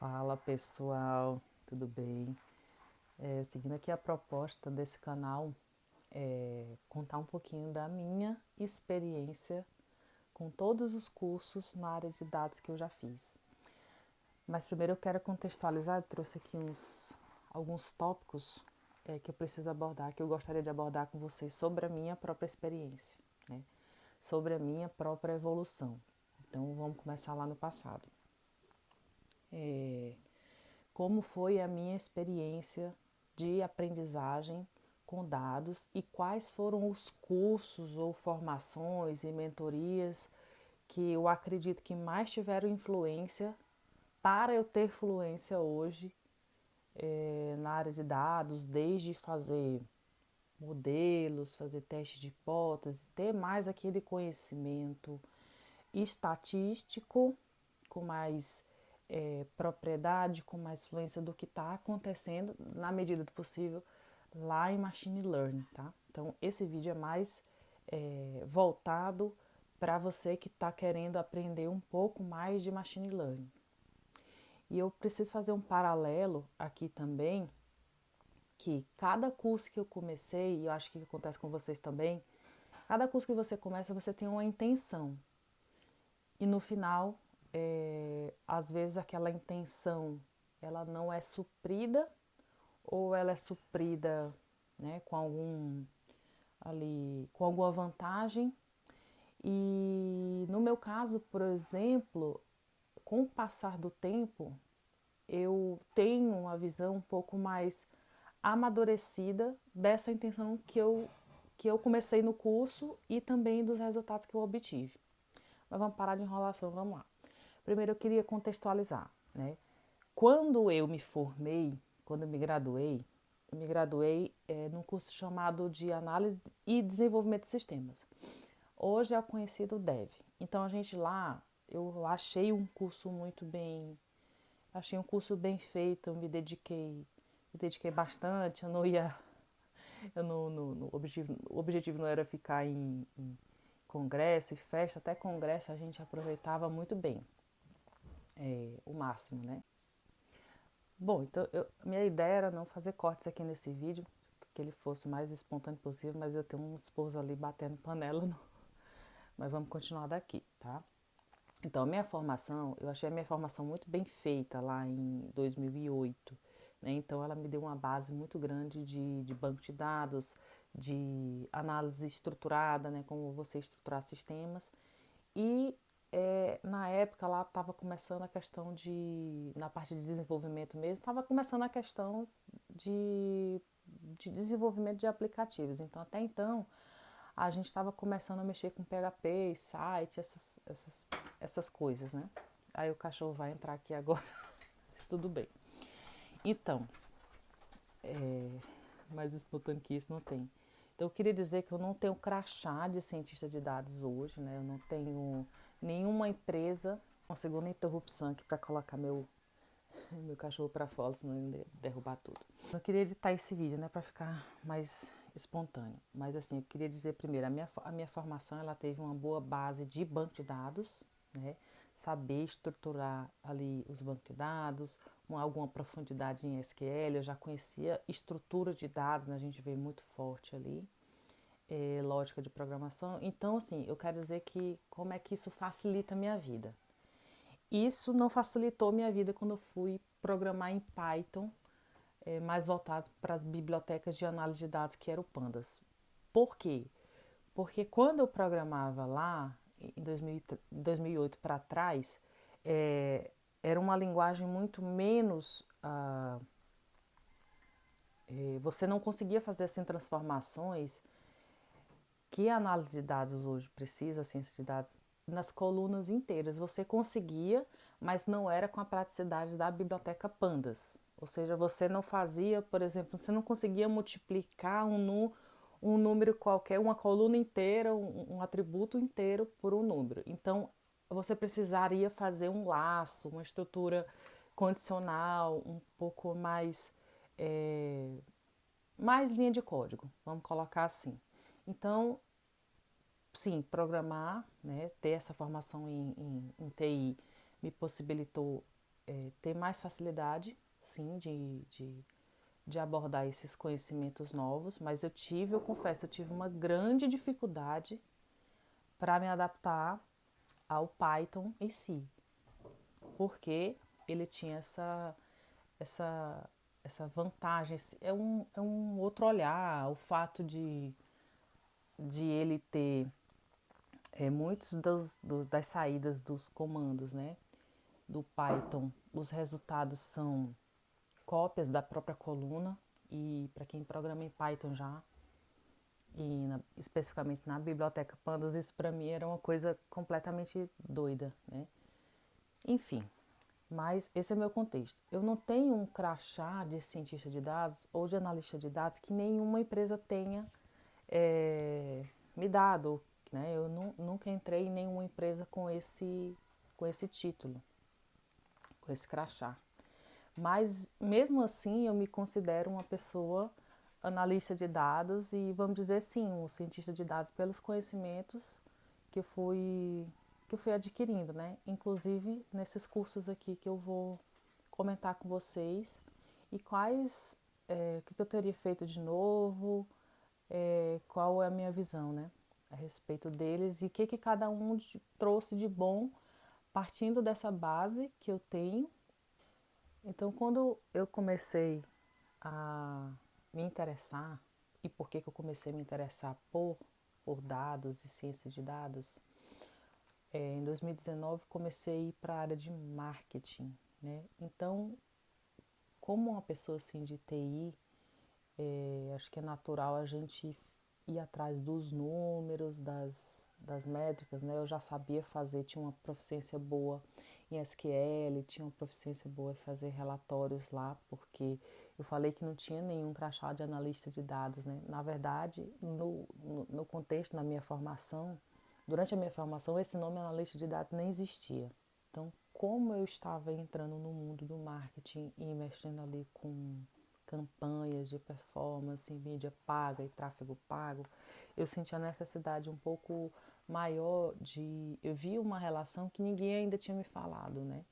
Fala pessoal, tudo bem? Seguindo aqui a proposta desse canal, contar um pouquinho da minha experiência com todos os cursos na área de dados que eu já fiz. Mas primeiro eu quero contextualizar, eu trouxe aqui alguns tópicos que eu preciso abordar, que eu gostaria de abordar com vocês sobre a minha própria experiência, né? Sobre a minha própria evolução. Então vamos começar lá no passado. Como foi a minha experiência de aprendizagem com dados e quais foram os cursos ou formações e mentorias que eu acredito que mais tiveram influência para eu ter fluência hoje na área de dados, desde fazer modelos, fazer testes de hipótese, ter mais aquele conhecimento estatístico com mais propriedade, com mais fluência do que está acontecendo, na medida do possível, lá em Machine Learning, tá? Então, esse vídeo é mais voltado para você que está querendo aprender um pouco mais de Machine Learning. E eu preciso fazer um paralelo aqui também, que cada curso que eu comecei, e eu acho que acontece com vocês também, cada curso que você começa, você tem uma intenção. E no final, às vezes aquela intenção, ela não é suprida ou ela é suprida, né, com alguma vantagem. E no meu caso, por exemplo, com o passar do tempo, eu tenho uma visão um pouco mais amadurecida dessa intenção que eu comecei no curso e também dos resultados que eu obtive. Mas vamos parar de enrolação, vamos lá. Primeiro eu queria contextualizar, né? Quando eu me formei, quando eu me graduei num curso chamado de Análise e Desenvolvimento de Sistemas. Hoje é o conhecido DEV. Então a gente lá, eu achei um curso muito bem, achei um curso bem feito, eu me dediquei bastante, eu não ia, eu não, o objetivo não era ficar em congresso e festa, até congresso a gente aproveitava muito bem, o máximo, né? Bom, então minha ideia era não fazer cortes aqui nesse vídeo, que ele fosse o mais espontâneo possível, mas eu tenho um esposo ali batendo panela, mas vamos continuar daqui, tá? Então, a minha formação, eu achei a minha formação muito bem feita lá em 2008, né? Então, ela me deu uma base muito grande de banco de dados, de análise estruturada, né? Como você estruturar sistemas. E na época lá estava começando a questão na parte de desenvolvimento mesmo, estava começando a questão de, de desenvolvimento de aplicativos. Então, até então, a gente estava começando a mexer com PHP, site, essas coisas, né? Aí o cachorro vai entrar aqui agora, mas tudo bem. Então, mais espontâneo que isso não tem. Então, eu queria dizer que eu não tenho crachá de cientista de dados hoje, né? Eu não tenho nenhuma empresa. Uma segunda interrupção aqui para colocar meu cachorro para fora, senão ele ia derrubar tudo. Eu queria editar esse vídeo, né, para ficar mais espontâneo. Mas assim, eu queria dizer primeiro, a minha formação, ela teve uma boa base de banco de dados, né? Saber estruturar ali os bancos de dados, alguma profundidade em SQL, eu já conhecia estrutura de dados, né? A gente vê muito forte ali, lógica de programação. Então, assim, eu quero dizer que como é que isso facilita a minha vida. Isso não facilitou minha vida quando eu fui programar em Python, mais voltado para as bibliotecas de análise de dados, que era o Pandas. Por quê? Porque quando eu programava lá, em 2008 para trás, era uma linguagem muito menos. Você não conseguia fazer assim transformações que a análise de dados hoje precisa, a ciência de dados, nas colunas inteiras. Você conseguia, mas não era com a praticidade da biblioteca Pandas. Ou seja, você não fazia, por exemplo, você não conseguia multiplicar um número qualquer, uma coluna inteira, um atributo inteiro por um número. Então, você precisaria fazer um laço, uma estrutura condicional, um pouco mais linha de código, vamos colocar assim. Então, sim, programar, né, ter essa formação em TI me possibilitou ter mais facilidade, sim, de abordar esses conhecimentos novos, mas eu confesso, eu tive uma grande dificuldade para me adaptar ao Python em si, porque ele tinha essa, essa vantagem, é um outro olhar, o fato de ele ter muitos das saídas dos comandos, né, do Python, os resultados são cópias da própria coluna, e para quem programa em Python já, especificamente na biblioteca Pandas, isso para mim era uma coisa completamente doida, né? Enfim, mas esse é meu contexto. Eu não tenho um crachá de cientista de dados ou de analista de dados que nenhuma empresa tenha me dado, né? Eu nunca entrei em nenhuma empresa com esse título, com esse crachá. Mas mesmo assim eu me considero uma pessoa analista de dados e, vamos dizer sim, um cientista de dados pelos conhecimentos que eu fui adquirindo, né? Inclusive nesses cursos aqui que eu vou comentar com vocês e o que eu teria feito de novo, qual é a minha visão, né? A respeito deles e o que cada um trouxe de bom partindo dessa base que eu tenho. Então, quando eu comecei a me interessar, e por que eu comecei a me interessar por dados e ciência de dados, em 2019 comecei a ir para a área de marketing, né? Então, como uma pessoa assim de TI, acho que é natural a gente ir atrás dos números, das métricas, né? Eu já sabia fazer, tinha uma proficiência boa em SQL, tinha uma proficiência boa em fazer relatórios lá, porque eu falei que não tinha nenhum crachá de analista de dados, né? Na verdade, no contexto, na minha formação, durante a minha formação, esse nome analista de dados nem existia. Então, como eu estava entrando no mundo do marketing e investindo ali com campanhas de performance, mídia paga e tráfego pago, eu senti a necessidade um pouco maior de... Eu vi uma relação que ninguém ainda tinha me falado, né?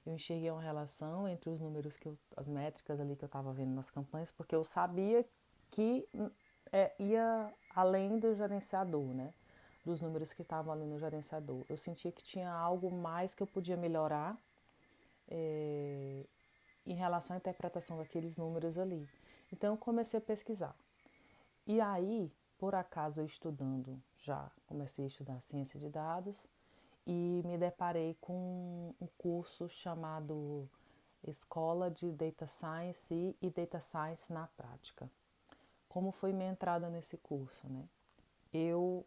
Eu enxerguei uma relação entre os números, as métricas ali que eu estava vendo nas campanhas, porque eu sabia que ia além do gerenciador, né? Dos números que estavam ali no gerenciador. Eu sentia que tinha algo mais que eu podia melhorar em relação à interpretação daqueles números ali. Então eu comecei a pesquisar. E aí, por acaso eu estudando, já comecei a estudar ciência de dados e me deparei com um curso chamado Escola de Data Science e Data Science na Prática. Como foi minha entrada nesse curso, né? Eu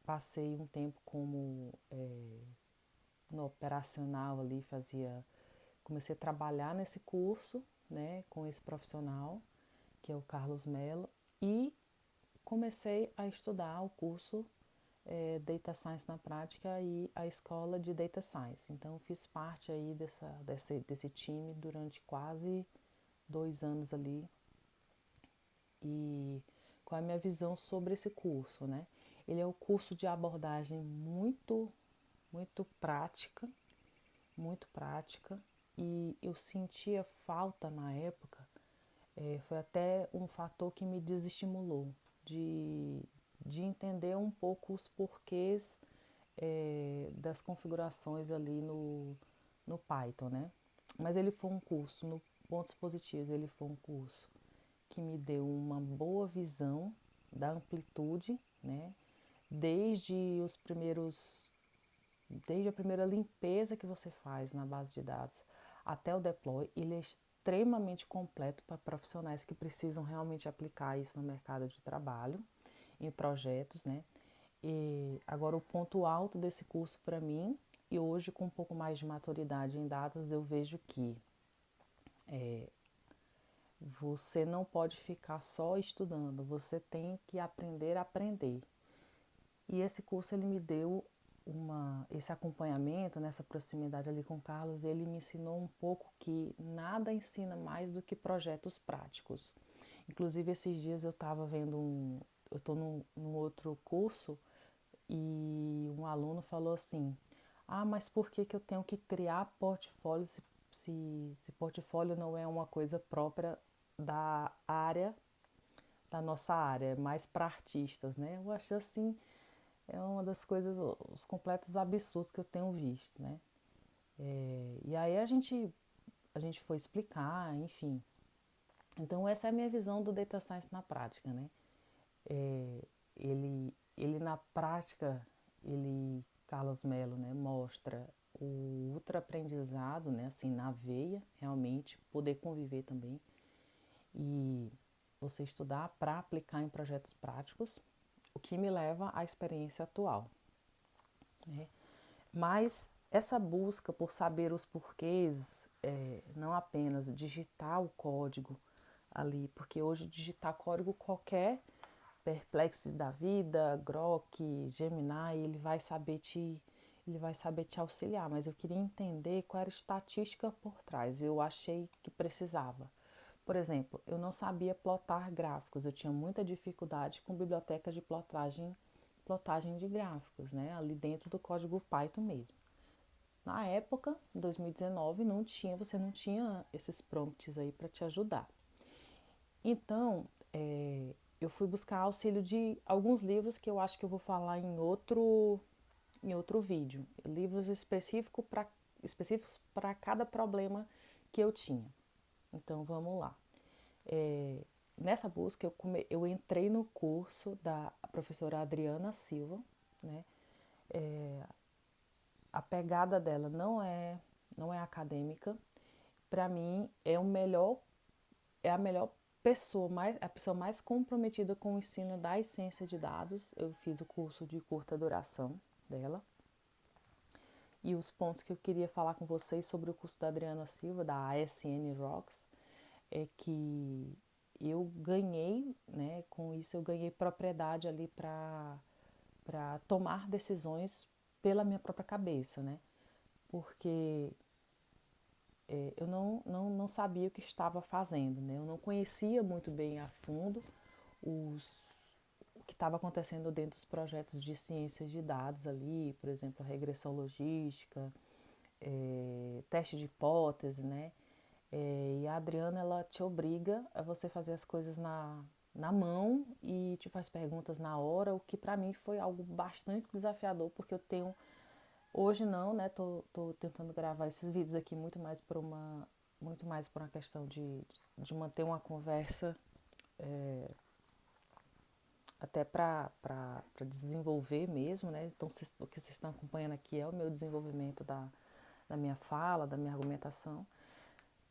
passei um tempo como no operacional ali, comecei a trabalhar nesse curso, né, com esse profissional, que é o Carlos Mello, e comecei a estudar o curso Data Science na Prática e a escola de Data Science. Então, fiz parte aí desse time durante quase 2 anos ali. E qual é a minha visão sobre esse curso, né? Ele é um curso de abordagem muito prática, e eu sentia falta na época, foi até um fator que me desestimulou de, de entender um pouco os porquês das configurações ali no Python, né? Mas ele foi um curso, no pontos positivos, ele foi um curso que me deu uma boa visão da amplitude, né? Desde os primeiros Desde a primeira limpeza que você faz na base de dados até o deploy, ele é extremamente completo para profissionais que precisam realmente aplicar isso no mercado de trabalho, em projetos, né? E agora o ponto alto desse curso para mim, e hoje com um pouco mais de maturidade em dados, eu vejo que você não pode ficar só estudando, você tem que aprender a aprender. E esse curso ele me deu esse acompanhamento, nessa proximidade ali com o Carlos, ele me ensinou um pouco que nada ensina mais do que projetos práticos. Inclusive esses dias eu estava eu estou num outro curso e um aluno falou assim: Ah, mas por que que eu tenho que criar portfólio se portfólio não é uma coisa própria da área, da nossa área, é mais para artistas, né? Eu acho assim, é uma das coisas, os completos absurdos que eu tenho visto, né? E aí a gente foi explicar, enfim. Então essa é a minha visão do Data Science na prática, né? É, ele na prática, Carlos Melo, né, mostra o ultra-aprendizado, né, assim, na veia, realmente, poder conviver também e você estudar para aplicar em projetos práticos, o que me leva à experiência atual, né? Mas essa busca por saber os porquês, não apenas digitar o código ali, porque hoje digitar código qualquer Perplexity da vida, Grok, Gemini, ele vai saber te auxiliar, mas eu queria entender qual era a estatística por trás. Eu achei que precisava. Por exemplo, eu não sabia plotar gráficos, eu tinha muita dificuldade com bibliotecas de plotagem de gráficos, né? Ali dentro do código Python mesmo. Na época, em 2019, você não tinha esses prompts aí para te ajudar. Então, eu fui buscar auxílio de alguns livros que eu acho que eu vou falar em outro vídeo. Livros específicos para cada problema que eu tinha. Então, vamos lá. Nessa busca, eu entrei no curso da professora Adriana Silva, né? A pegada dela não é acadêmica. Para mim, é a melhor pessoa, a pessoa mais comprometida com o ensino das ciências de dados. Eu fiz o curso de curta duração dela. E os pontos que eu queria falar com vocês sobre o curso da Adriana Silva, da ASN Rocks, é que eu ganhei, né, com isso eu ganhei propriedade ali para tomar decisões pela minha própria cabeça, né? Porque eu não sabia o que estava fazendo, né? Eu não conhecia muito bem a fundo o que estava acontecendo dentro dos projetos de ciências de dados ali, por exemplo, regressão logística, teste de hipótese, né? E a Adriana, ela te obriga a você fazer as coisas na mão e te faz perguntas na hora, o que para mim foi algo bastante desafiador, porque eu tenho. Hoje não, né? Tô tentando gravar esses vídeos aqui muito mais por uma questão de manter uma conversa até para desenvolver mesmo, né? Então o que vocês estão acompanhando aqui é o meu desenvolvimento da minha fala, da minha argumentação.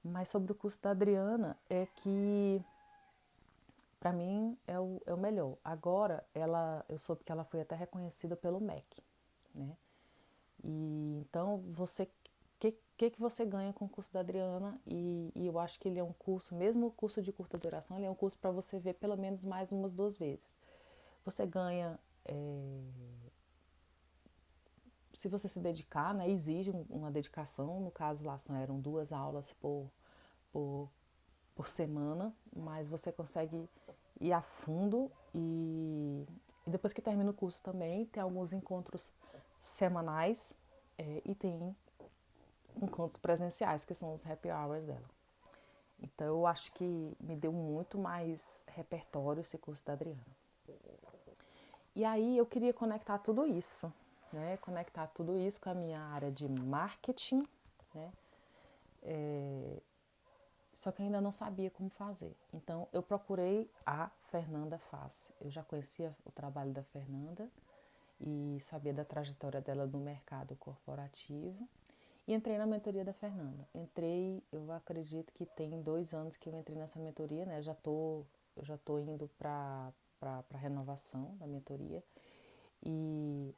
Mas sobre o curso da Adriana é que para mim é o melhor. Agora eu soube que ela foi até reconhecida pelo MEC, né? E então que você ganha com o curso da Adriana? E eu acho que ele é um curso, mesmo o curso de curta duração, ele é um curso para você ver pelo menos mais umas 2 vezes. Você ganha, se você se dedicar, né, exige uma dedicação. No caso lá eram 2 aulas por, por semana, mas você consegue ir a fundo e depois que termina o curso também tem alguns encontros semanais e tem encontros presenciais, que são os happy hours dela. Então eu acho que me deu muito mais repertório esse curso da Adriana. E aí eu queria conectar tudo isso, né? Conectar tudo isso com a minha área de marketing, né? Só que ainda não sabia como fazer. Então eu procurei a Fernanda Fassi. Eu já conhecia o trabalho da Fernanda e sabia da trajetória dela no mercado corporativo. E entrei na mentoria da Fernanda. Eu acredito que tem 2 anos que eu entrei nessa mentoria, né? Eu já tô indo para renovação da mentoria. E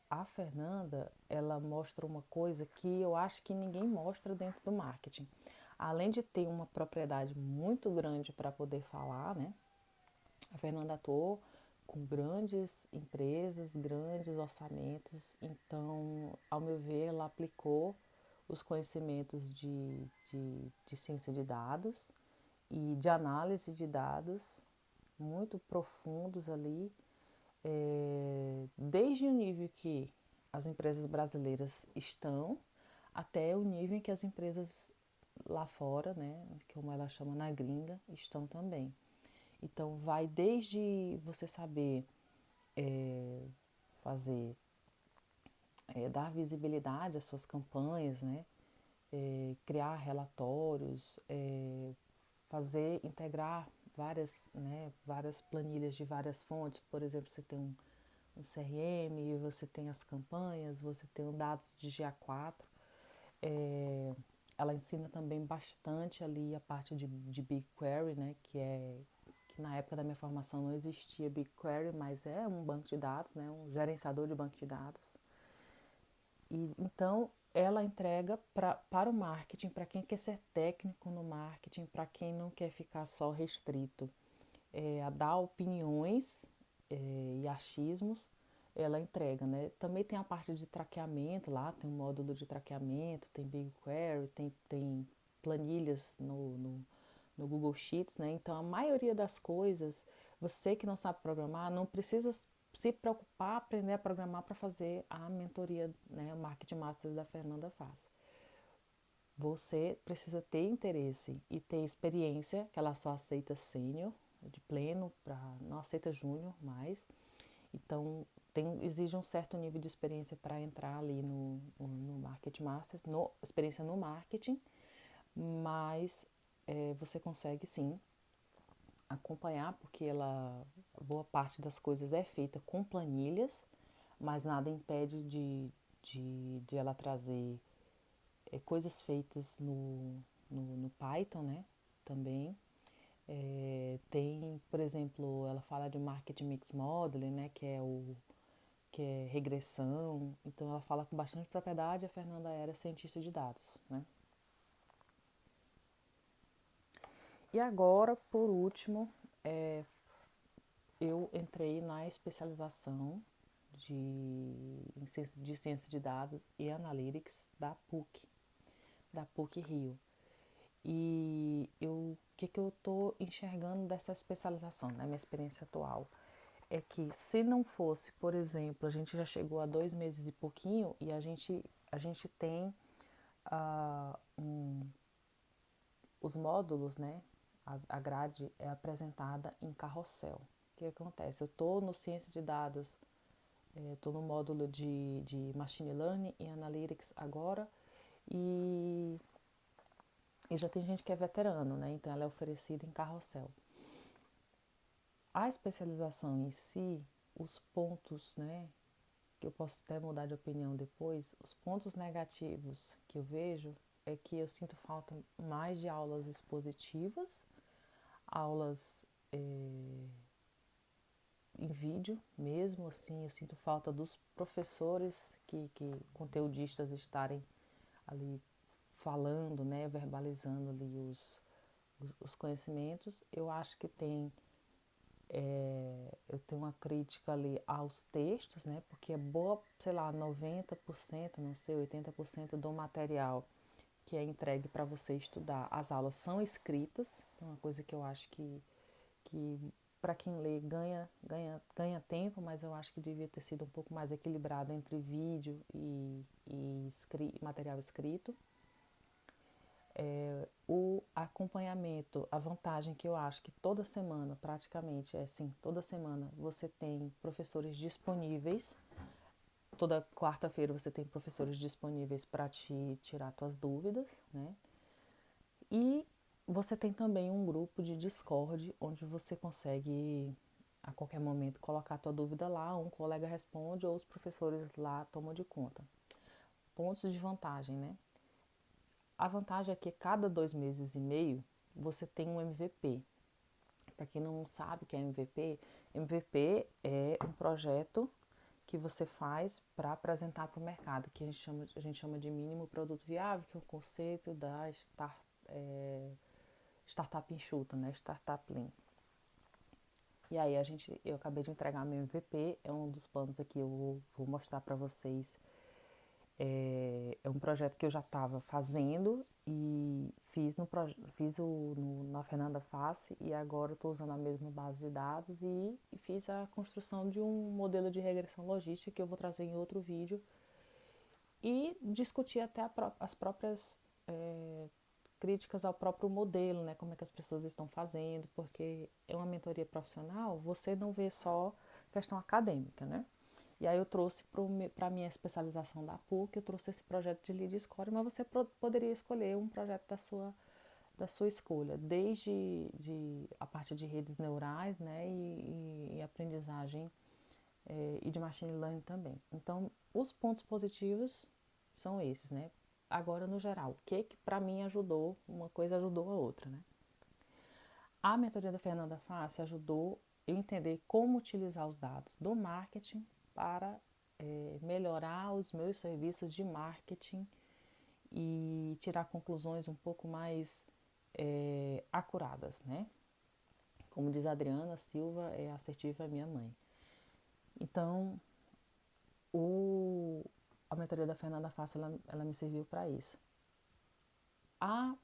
a Fernanda, ela mostra uma coisa que eu acho que ninguém mostra dentro do marketing. Além de ter uma propriedade muito grande para poder falar, né? A Fernanda atuou com grandes empresas, grandes orçamentos. Então, ao meu ver, ela aplicou os conhecimentos de ciência de dados e de análise de dados muito profundos ali, desde o nível que as empresas brasileiras estão, até o nível em que as empresas lá fora, né, como ela chama na gringa, estão também. Então, vai desde você saber fazer, dar visibilidade às suas campanhas, né, criar relatórios, fazer, integrar várias planilhas de várias fontes. Por exemplo, você tem um CRM, você tem as campanhas, você tem os dados de GA4. Ela ensina também bastante ali a parte de BigQuery, né, que na época da minha formação não existia BigQuery, mas é um banco de dados, né, um gerenciador de banco de dados. E então ela entrega para o marketing, para quem quer ser técnico no marketing, para quem não quer ficar só restrito a dar opiniões e achismos, ela entrega, né? Também tem a parte de traqueamento lá, tem um módulo de traqueamento, tem BigQuery, tem planilhas no Google Sheets, né? Então a maioria das coisas, você que não sabe programar, não precisa se preocupar aprender a programar para fazer a mentoria, né, o Marketing Masters da Fernanda faz. Você precisa ter interesse e ter experiência, que ela só aceita sênior, de pleno, não aceita júnior mais. Então, exige um certo nível de experiência para entrar ali no Marketing Masters, experiência no marketing, mas você consegue sim acompanhar, porque boa parte das coisas é feita com planilhas, mas nada impede de ela trazer coisas feitas no Python, né? Também. Tem, por exemplo, ela fala de Marketing Mix Modeling, né? Que é regressão. Então, ela fala com bastante propriedade. A Fernanda era cientista de dados, né? E agora, por último, eu entrei na especialização de ciência de dados e analytics da PUC Rio. E o que eu estou enxergando dessa especialização, na minha experiência atual? É que se não fosse, por exemplo, a gente já chegou a 2 meses e pouquinho e a gente tem os módulos, né? A grade é apresentada em carrossel. O que acontece? Eu estou no Ciência de Dados, estou no módulo de Machine Learning e Analytics agora e já tem gente que é veterano, né? Então ela é oferecida em carrossel. A especialização em si, os pontos, né? Que eu posso até mudar de opinião depois, os pontos negativos que eu vejo é que eu sinto falta mais de aulas expositivas, aulas em vídeo mesmo, assim, eu sinto falta dos professores que conteudistas estarem ali falando, né, verbalizando ali os conhecimentos. Eu acho que eu tenho uma crítica ali aos textos, né, porque é boa, sei lá, 90%, não sei, 80% do material que é entregue para você estudar. As aulas são escritas, é uma coisa que eu acho que para quem lê ganha tempo, mas eu acho que devia ter sido um pouco mais equilibrado entre vídeo e material escrito. O acompanhamento, a vantagem que eu acho que toda semana, praticamente, é assim, toda semana você tem professores disponíveis. Toda quarta-feira você tem professores disponíveis para te tirar suas dúvidas, né? E você tem também um grupo de Discord onde você consegue a qualquer momento colocar a tua dúvida lá, um colega responde ou os professores lá tomam de conta. Pontos de vantagem, né? A vantagem é que cada 2 meses e meio você tem um MVP. Para quem não sabe o que é MVP, MVP é um projeto que você faz para apresentar para o mercado, que a gente chama de mínimo produto viável, que é o conceito da startup enxuta, né? Startup Lean. E aí eu acabei de entregar meu MVP, é um dos planos aqui, eu vou mostrar para vocês. É um projeto que eu já estava fazendo e na Fernanda Face e agora estou usando a mesma base de dados e fiz a construção de um modelo de regressão logística que eu vou trazer em outro vídeo e discutir até as próprias críticas ao próprio modelo, né? Como é que as pessoas estão fazendo, porque é uma mentoria profissional, você não vê só questão acadêmica, né? E aí eu trouxe para a minha especialização da PUC, eu trouxe esse projeto de Lead Score, mas você poderia escolher um projeto da sua escolha, desde a parte de redes neurais, né, e aprendizagem e de machine learning também. Então, os pontos positivos são esses, né? Agora, no geral, o que para mim ajudou, uma coisa ajudou a outra, né? A mentoria da Fernanda Fassi ajudou eu entender como utilizar os dados do marketing para melhorar os meus serviços de marketing e tirar conclusões um pouco mais acuradas, né? Como diz a Adriana Silva, é assertiva é minha mãe. Então, a mentoria da Fernanda Fassi, ela me serviu para isso. A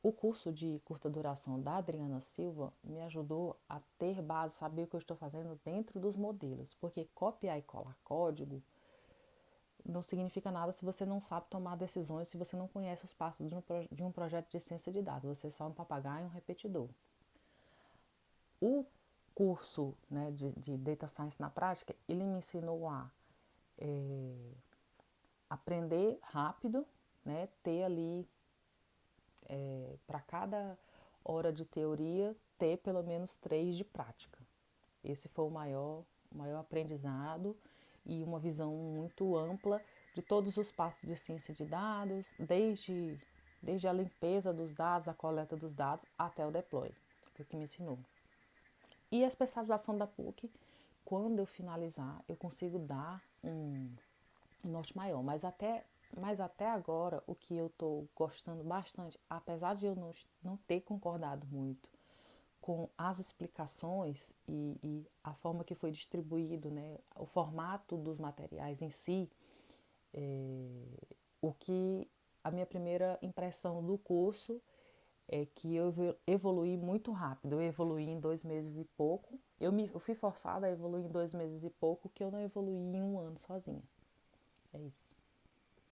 O curso de curta duração da Adriana Silva me ajudou a ter base, saber o que eu estou fazendo dentro dos modelos, porque copiar e colar código não significa nada se você não sabe tomar decisões, se você não conhece os passos de um projeto de ciência de dados, você é só um papagaio e um repetidor. O curso, né, de Data Science na prática, ele me ensinou a aprender rápido, né, ter ali para cada hora de teoria, ter pelo menos 3 de prática. Esse foi o maior aprendizado e uma visão muito ampla de todos os passos de ciência de dados, desde a limpeza dos dados, a coleta dos dados, até o deploy. Foi o que me ensinou. E a especialização da PUC, quando eu finalizar, eu consigo dar um norte maior. Mas até agora, o que eu estou gostando bastante, apesar de eu não ter concordado muito com as explicações e a forma que foi distribuído, né, o formato dos materiais em si, o que a minha primeira impressão do curso é que eu evoluí muito rápido. Eu evoluí em 2 meses e pouco. Eu fui forçada a evoluir em 2 meses e pouco, que eu não evoluí em um ano sozinha. É isso.